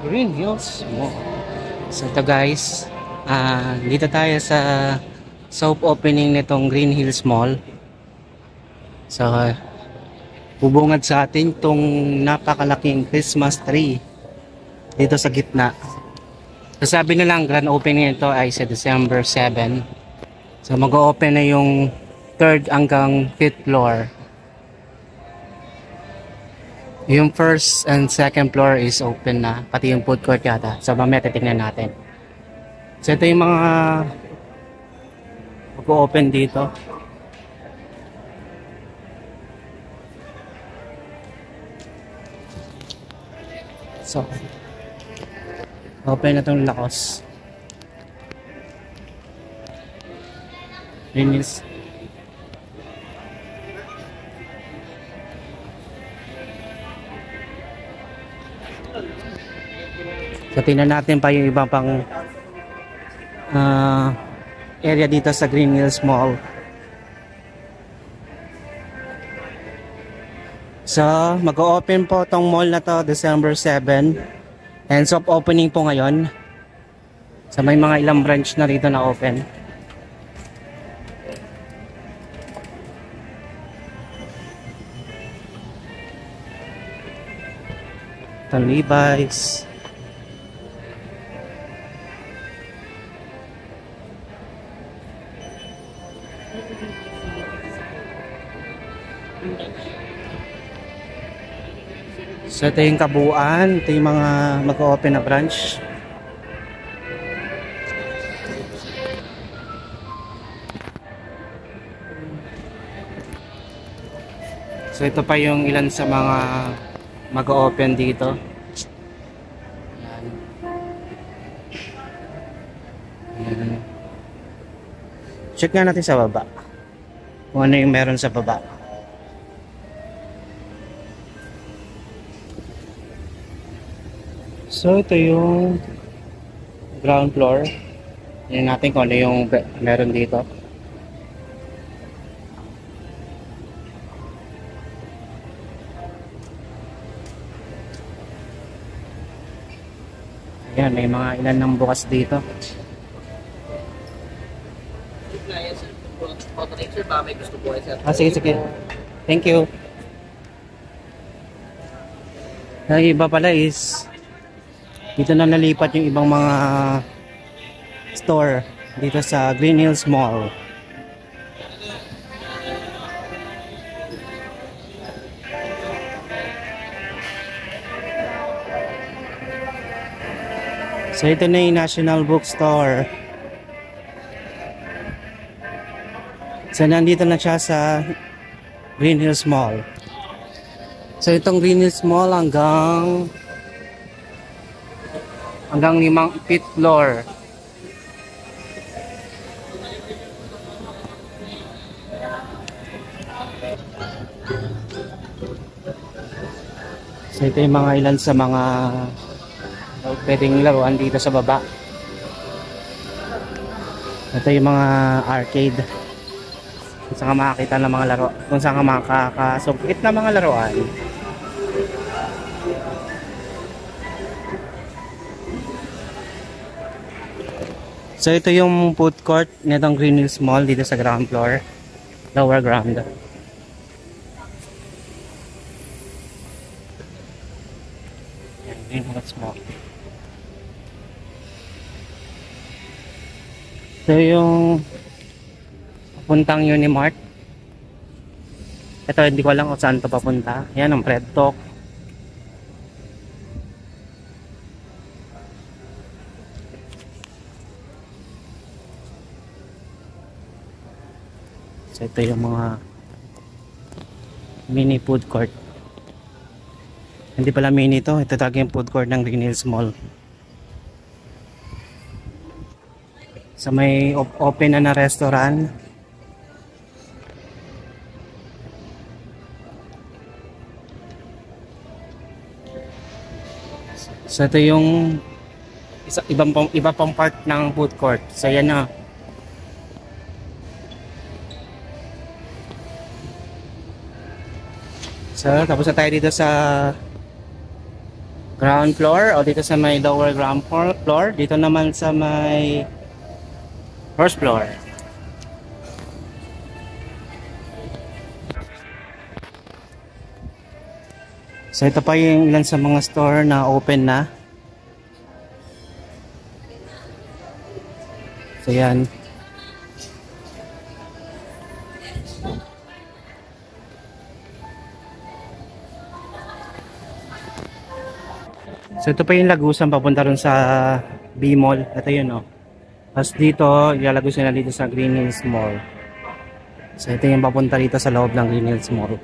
Green Hills Mall. So ito guys, dito tayo sa soft opening nitong Green Hills Mall. So bubungad sa atin tong napakalaking Christmas tree dito sa gitna. So sabi nilang grand opening nito ay sa December 7. So mag-open na yung 3rd hanggang 5th floor. Yung 1st and 2nd floor is open na, pati yung food court yata. So mamaya titignan natin. So ito yung mga mag-open dito. So open na itong Laos. Linis. So tingnan natin pa yung iba pang area dito sa Green Hills Mall. So mag-o-open po tong mall na to December 7. And soft opening po ngayon. So may mga ilang branch na rito na open. Ito Levi's. So ito yung kabuuan, ito yung mga mag-open na branch. So ito pa yung ilan sa mga mag-open dito. Ayan. Ayan. Check nga natin sa baba kung ano yung meron sa baba. So ito yung ground floor. Tingnan natin kung ano yung meron dito. Ayan, may mga ilan ng bukas dito. Sige, sige. Thank you. Ang iba pala is dito na nalipat yung ibang mga store dito sa Green Hills Mall. So ito na yung National Bookstore. So nandito na siya sa Green Hills Mall. So itong Green Hills Mall hanggang 5th floor. So ito yung mga ilan sa mga pwedeng laruan dito sa baba. Ito yung mga arcade. Kung saan ka makakita ng mga laro. Kung saan ka makakasugit na mga laruan. So ito yung food court nitong Green Hills Mall dito sa ground floor. Lower ground. Green Hills Mall. Ito yung papuntang Unimart. Ito hindi ko alam kung saan ito papunta. Yan ang Bread Talk. So ito yung mga mini food court. Hindi pala mini to. Ito talaga yung food court ng Green Hills Mall. So may open na restaurant. So ito yung iba pang part ng food court. So yan na. So, tapos na tayo dito sa ground floor o dito sa may lower ground floor. Dito naman sa may first floor. So ito pa yung ilan sa mga store na open na. So yan. So ito pa yung lagusan papunta rin sa B-Mall. Ito yun, oh. Tapos dito, ilalagos nila dito sa Green Hills Mall. So ito yung papunta dito sa loob ng Green Hills Mall.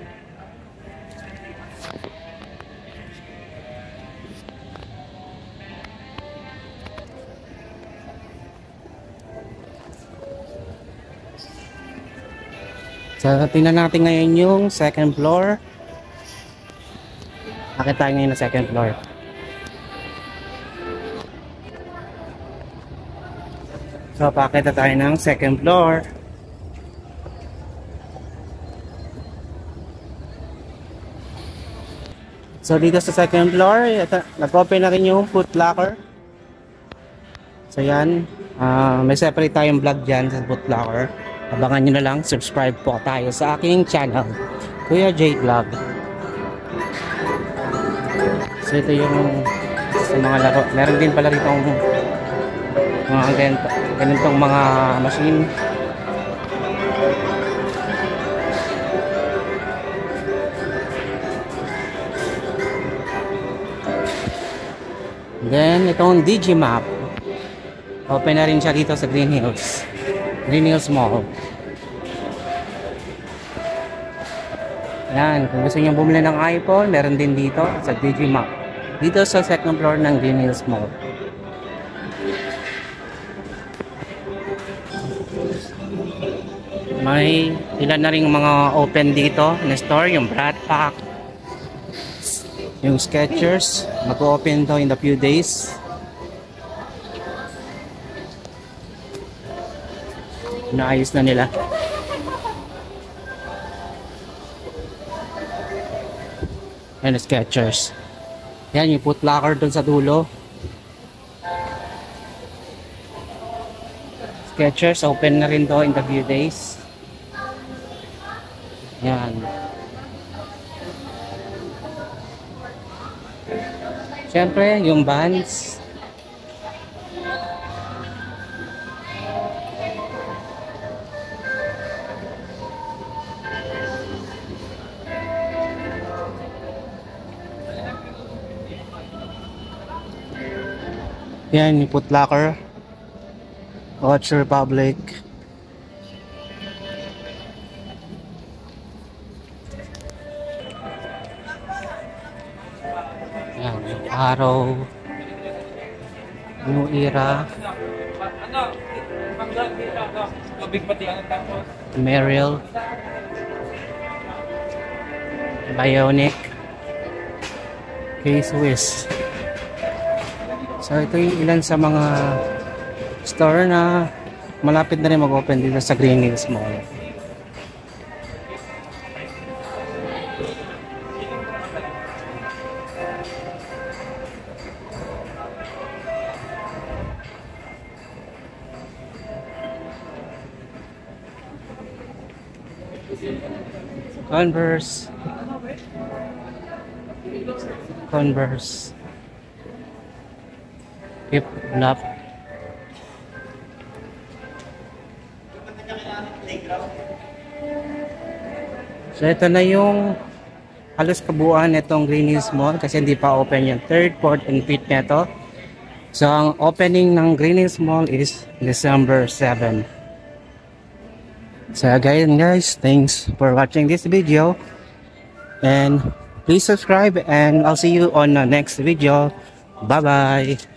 So tingnan natin ngayon yung second floor. Akit tayo ngayon na second floor. So pakita tayo ng second floor. So dito sa second floor, nag-open na rin yung Foot Locker. So yan, may separate tayong vlog dyan sa Foot Locker. Abangan nyo na lang, subscribe po tayo sa aking channel, Kuya J Vlog. So ito yung sa mga laro. Meron din pala rito mga ganitong mga machine. Then itong Digimap, open na rin siya dito sa Green Hills Mall. Yan, kung gusto niyo bumili ng iPhone, meron din dito sa Digimap, dito sa second floor ng Green Hills Mall. May ilan na rin mga open dito na store, yung Brad Pack, yung Skechers, mag-open to in a few days. Naayos na nila. Yan, Skechers. Yan, yung Foot Locker dun sa dulo. Skechers, open na rin to in a few days. Yan. Siyempre, yung Vans. Yan, yung Foot Locker. Watch Republic. Yan, yung Arrow. New Era. Merrell. Bionic. K-Swiss. So ito yung ilan sa mga store na malapit na rin mag-open dito sa Green Hills Mall. Converse. Hip Lap. So ito na yung halos kabuuan nitong Green Hills Mall kasi hindi pa open yung 3rd, 4th, and 5th neto. So ang opening ng Green Hills Mall is December 7. So again guys, thanks for watching this video and please subscribe and I'll see you on the next video. Bye bye.